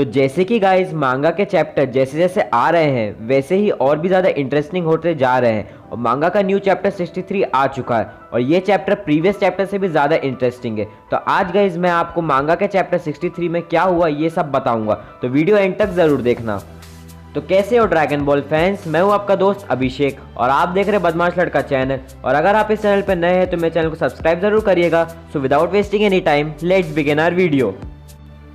तो जैसे कि गाइस मांगा के चैप्टर जैसे जैसे आ रहे हैं वैसे ही और भी ज़्यादा इंटरेस्टिंग होते जा रहे हैं और मांगा का न्यू चैप्टर 63 आ चुका है और ये चैप्टर प्रीवियस चैप्टर से भी ज़्यादा इंटरेस्टिंग है। तो आज गाइस मैं आपको मांगा के चैप्टर 63 में क्या हुआ ये सब बताऊंगा, तो वीडियो एंड तक ज़रूर देखना। तो कैसे हो ड्रैगन बॉल फैंस, मैं हूं आपका दोस्त अभिषेक और आप देख रहे हैं बदमाश लड़का चैनल। और अगर आप इस चैनल पर नए हैं तो मेरे चैनल को सब्सक्राइब जरूर करिएगा। So without wasting any time let's begin our video.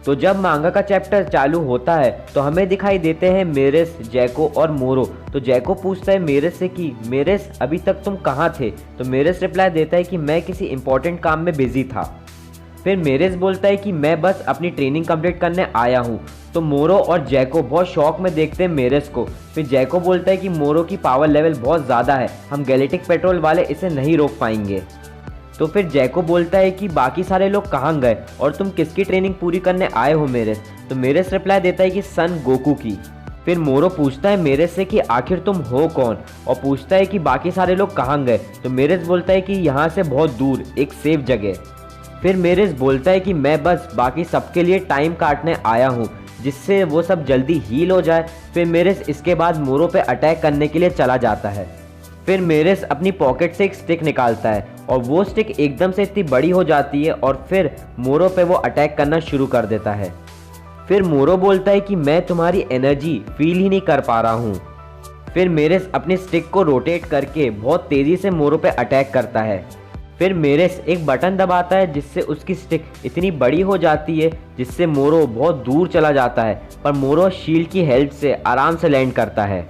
तो जब मांगा का चैप्टर चालू होता है तो हमें दिखाई देते हैं मेरेस, जैको और मोरो। तो जैको पूछता है मेरेस से कि मेरेस अभी तक तुम कहाँ थे। तो मेरेस रिप्लाई देता है कि मैं किसी इंपॉर्टेंट काम में बिजी था। फिर मेरेस बोलता है कि मैं बस अपनी ट्रेनिंग कंप्लीट करने आया हूँ। तो मोरो और जैको बहुत शौक में देखते हैं मेरेस को। फिर जैको बोलता है कि मोरो की पावर लेवल बहुत ज़्यादा है, हम गैलेक्टिक पेट्रोल वाले इसे नहीं रोक पाएंगे। तो फिर जैको बोलता है कि बाकी सारे लोग कहाँ गए और तुम किसकी ट्रेनिंग पूरी करने आए हो मेरेस। तो मेरेस रिप्लाई देता है कि सन गोकू की। फिर मोरो पूछता है मेरेस से कि आखिर तुम हो कौन और पूछता है कि बाकी सारे लोग कहाँ गए। तो मेरेस बोलता है कि यहाँ से बहुत दूर एक सेफ जगह। फिर मेरेस बोलता है कि मैं बस बाकी सबके लिए टाइम काटने आया हूँ जिससे वो सब जल्दी हील हो जाए। फिर मेरेस इसके बाद मोरो पे अटैक करने के लिए चला जाता है। फिर मेरेस अपनी पॉकेट से एक स्टिक निकालता है और वो स्टिक एकदम से इतनी बड़ी हो जाती है और फिर मोरो पे वो अटैक करना शुरू कर देता है। फिर मोरो बोलता है कि मैं तुम्हारी एनर्जी फील ही नहीं कर पा रहा हूँ। फिर मेरेस अपनी स्टिक को रोटेट करके बहुत तेज़ी से मोरो पे अटैक करता है। फिर मेरेस एक बटन दबाता है जिससे उसकी स्टिक इतनी बड़ी हो जाती है जिससे मोरो बहुत दूर चला जाता है, पर मोरो शील्ड की हेल्प से आराम से लैंड करता है।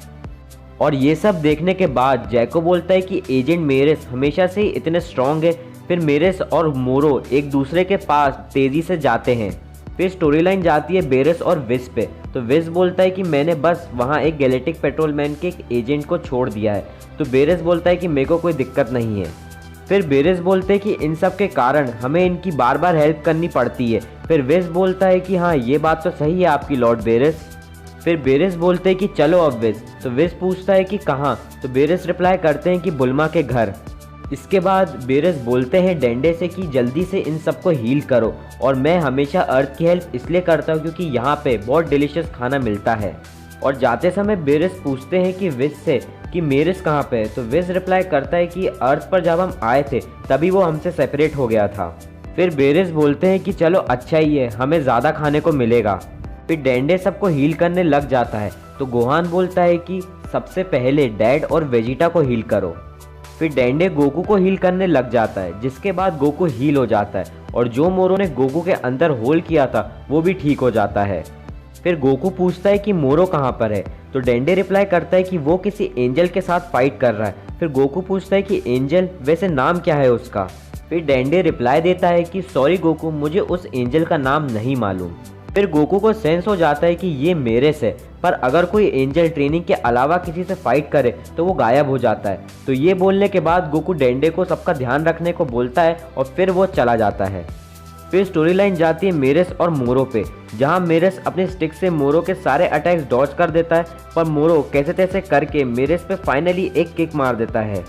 और ये सब देखने के बाद जैको बोलता है कि एजेंट मेरेस हमेशा से ही इतने स्ट्रॉन्ग है। फिर मेरेस और मोरो एक दूसरे के पास तेज़ी से जाते हैं। फिर स्टोरी लाइन जाती है बेरेस और विस पे। तो विस बोलता है कि मैंने बस वहाँ एक गैलेक्टिक पेट्रोलमैन के एक एजेंट को छोड़ दिया है। तो बेरेस बोलता है कि मेरे को कोई दिक्कत नहीं है। फिर बेरेस बोलते हैं कि इन सब के कारण हमें इनकी बार बार हेल्प करनी पड़ती है। फिर विस बोलता है कि हाँ ये बात तो सही है आपकी लॉर्ड बेरेस। फिर बेरेस बोलते हैं कि चलो अब विस। तो विस पूछता है कि कहाँ। तो बेरेस रिप्लाई करते हैं कि बुल्मा के घर। इसके बाद बेरेस बोलते हैं डेंडे से कि जल्दी से इन सबको हील करो और मैं हमेशा अर्थ की हेल्प इसलिए करता हूँ क्योंकि यहाँ पे बहुत डिलीशियस खाना मिलता है। और जाते समय बेरेस पूछते हैं कि विस से कि मेरेस कहाँ पे है। तो विस रिप्लाई करता है कि अर्थ पर जब हम आए थे तभी वो हमसे सेपरेट हो गया था। फिर बेरेस बोलते हैं कि चलो अच्छा ही है, हमें ज़्यादा खाने को मिलेगा। फिर डेंडे सबको हील करने लग जाता है। तो गोहान बोलता है कि सबसे पहले डैड और वेजिटा को हील करो। फिर डेंडे गोकू को हील करने लग जाता है जिसके बाद गोकू हील हो जाता है और जो मोरो ने गोकू के अंदर होल किया था वो भी ठीक हो जाता है। फिर गोकू पूछता है कि मोरो कहाँ पर है। तो डेंडे रिप्लाई करता है कि वो किसी एंजल के साथ फाइट कर रहा है। फिर गोकू पूछता है कि एंजल, वैसे नाम क्या है उसका। फिर डेंडे रिप्लाई देता है कि सॉरी गोकू, मुझे उस एंजल का नाम नहीं मालूम। फिर गोकू को सेंस हो जाता है कि ये मेरेस है, पर अगर कोई एंजल ट्रेनिंग के अलावा किसी से फाइट करे तो वो गायब हो जाता है। तो ये बोलने के बाद गोकू डेंडे को सबका ध्यान रखने को बोलता है और फिर वो चला जाता है। फिर स्टोरी लाइन जाती है मेरेस और मोरो पे, जहाँ मेरेस अपने स्टिक से मोरो के सारे अटैक्स डॉज कर देता है, पर मोरो कैसे तैसे करके मेरेस पे फाइनली एक किक मार देता है।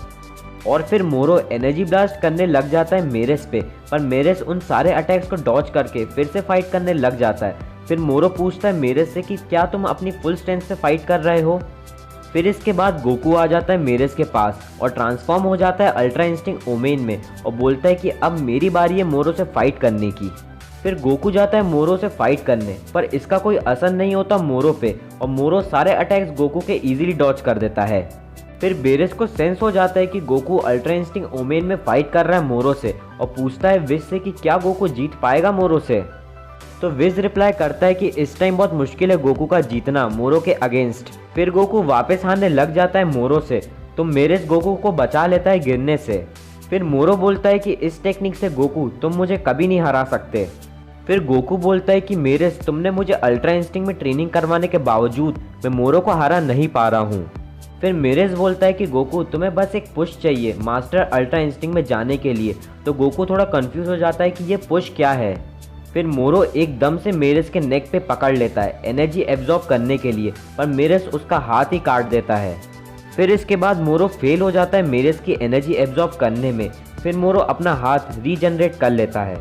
और फिर मोरो एनर्जी ब्लास्ट करने लग जाता है मेरेस पे, पर मेरेस उन सारे अटैक्स को डॉज करके फिर से फाइट करने लग जाता है। फिर मोरो पूछता है मेरेस से कि क्या तुम अपनी फुल स्ट्रेंथ से फाइट कर रहे हो। फिर इसके बाद गोकू आ जाता है मेरेस के पास और ट्रांसफॉर्म हो जाता है अल्ट्रा इंस्टिंक्ट ओमेन में और बोलता है कि अब मेरी बारी है मोरो से फाइट करने की। फिर गोकू जाता है मोरो से फाइट करने, पर इसका कोई असर नहीं होता मोरो पे और मोरो सारे अटैक्स गोकू के इजीली डॉज कर देता है। फिर बेरेस को सेंस हो जाता है कि गोकू अल्ट्रा इंस्टिंक्ट ओमेन में फाइट कर रहा है मोरो से और पूछता है विस से कि क्या गोकू जीत पाएगा मोरो से। तो विस रिप्लाई करता है कि इस टाइम बहुत मुश्किल है गोकू का जीतना मोरो के अगेंस्ट। फिर गोकू वापस हारने लग जाता है मोरो से, तो मेरेस गोकू को बचा लेता है गिरने से। फिर मोरो बोलता है कि इस टेक्निक से गोकू तुम मुझे कभी नहीं हरा सकते। फिर गोकू बोलता है कि मेरेस तुमने मुझे अल्ट्रा इंस्टिंक्ट में ट्रेनिंग करवाने के बावजूद मैं मोरो को हरा नहीं पा रहा हूँ। फिर मेरेस बोलता है कि गोकू तुम्हें बस एक पुश चाहिए मास्टर अल्ट्रा इंस्टिंक्ट में जाने के लिए। तो गोकू थोड़ा कंफ्यूज हो जाता है कि ये पुश क्या है। फिर मोरो एकदम से मेरेस के नेक पे पकड़ लेता है एनर्जी एब्जॉर्ब करने के लिए, पर मेरेस उसका हाथ ही काट देता है। फिर इसके बाद मोरो फेल हो जाता है मेरेस की एनर्जी एब्जॉर्ब करने में। फिर मोरो अपना हाथ रीजनरेट कर लेता है।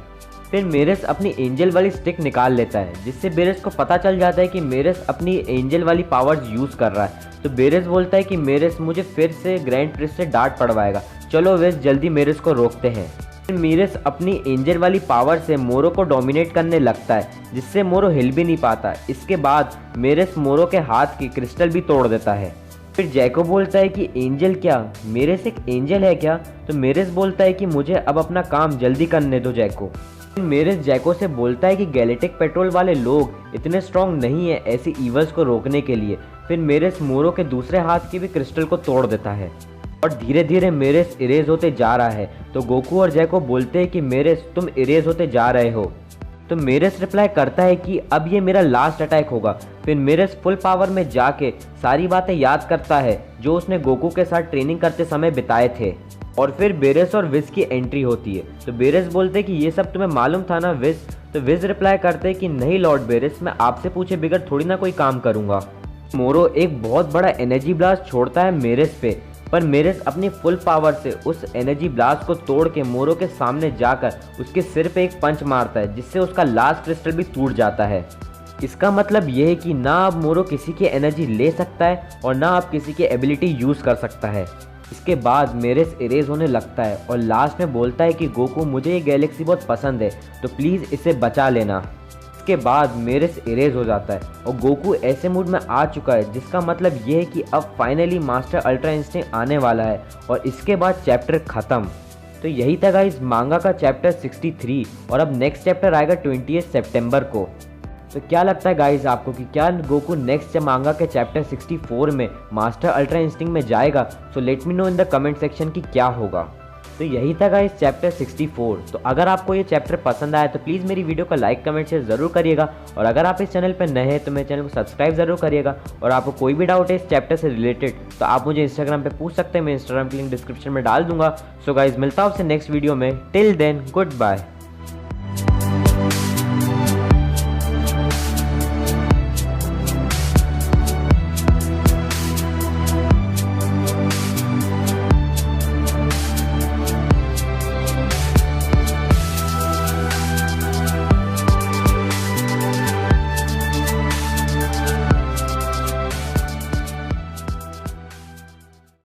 फिर मेरेस अपनी एंजल वाली स्टिक निकाल लेता है, जिससे बेरेस को पता चल जाता है कि मेरेस अपनी एंजल वाली पावर्स यूज़ कर रहा है। तो बेरेस बोलता है कि मेरेस मुझे फिर से ग्रैंड प्रिंस से डांट पड़वाएगा, चलो वेस जल्दी मेरेस को रोकते हैं। फिर मेरेस अपनी एंजल वाली पावर से मोरो को डोमिनेट करने लगता है, जिससे मोरो हिल भी नहीं पाता। इसके बाद मेरेस मोरो के हाथ की क्रिस्टल भी तोड़ देता है। फिर जैको बोलता है कि एंजल क्या, मेरेस एक एंजल है क्या? तो मेरेस बोलता है कि मुझे अब अपना काम जल्दी करने दो जैको। मेरेस जैको से बोलता है कि गैलेक्टिक पेट्रोल वाले लोग इतने स्ट्रॉन्ग नहीं है ऐसी ईवल्स को रोकने के लिए। फिर मेरेस मोरो के दूसरे हाथ की भी क्रिस्टल को तोड़ देता है और धीरे धीरे मेरेस इरेज होते जा रहा है। तो गोकू और जैको बोलते हैं कि मेरेस तुम इरेज होते जा रहे हो। तो मेरेस रिप्लाई करता है कि अब ये मेरा लास्ट अटैक होगा। फिर मेरेस फुल पावर में जाके सारी बातें याद करता है जो उसने गोकू के साथ ट्रेनिंग करते समय बिताए थे। और फिर बेरेस और विज की एंट्री होती है। तो बेरेस बोलते हैं कि ये सब तुम्हें मालूम था ना विज? तो विज रिप्लाई करते हैं कि नहीं लॉर्ड बेरेस, मैं आपसे पूछे बगैर थोड़ी ना कोई काम करूंगा। मोरो एक बहुत बड़ा एनर्जी ब्लास्ट छोड़ता है मेरेस पे, पर मेरेस अपनी फुल पावर से उस एनर्जी ब्लास्ट को तोड़ के मोरो के सामने जाकर उसके सिर पे एक पंच मारता है, जिससे उसका लास्ट क्रिस्टल भी टूट जाता है। इसका मतलब यह है कि ना अब मोरो किसी की एनर्जी ले सकता है और ना अब किसी की एबिलिटी यूज़ कर सकता है। इसके बाद मेरेस इरेज होने लगता है और लास्ट में बोलता है कि गोकू मुझे ये गैलेक्सी बहुत पसंद है, तो प्लीज़ इसे बचा लेना। इसके बाद मेरेस इरेज हो जाता है और गोकू ऐसे मूड में आ चुका है, जिसका मतलब ये है कि अब फाइनली मास्टर अल्ट्रा इंस्टिंक्ट आने वाला है और इसके बाद चैप्टर ख़त्म। तो यही था गाइस मांगा का चैप्टर 63 और अब नेक्स्ट चैप्टर आएगा 28 सितंबर को। तो क्या लगता है गाइस आपको कि क्या गोकू नेक्स्ट मांगा के चैप्टर 64 में मास्टर अल्ट्रा इंस्टिंक्ट में जाएगा? So let me know in the comment section कि क्या होगा। तो यही था गाइस चैप्टर 64। तो अगर आपको ये चैप्टर पसंद आया तो प्लीज़ मेरी वीडियो को लाइक कमेंट शेयर ज़रूर करिएगा और अगर आप इस चैनल पर नए हैं तो मेरे चैनल को सब्सक्राइब ज़रूर करिएगा। और आपको कोई भी डाउट है इस चैप्टर से रिलेटेड तो आप मुझे इंस्टाग्राम पे पूछ सकते हैं, मैं इंस्टाग्राम की लिंक डिस्क्रिप्शन में डाल दूंगा। सो गाइस मिलता हूँ आपसे नेक्स्ट वीडियो में। Till then good bye.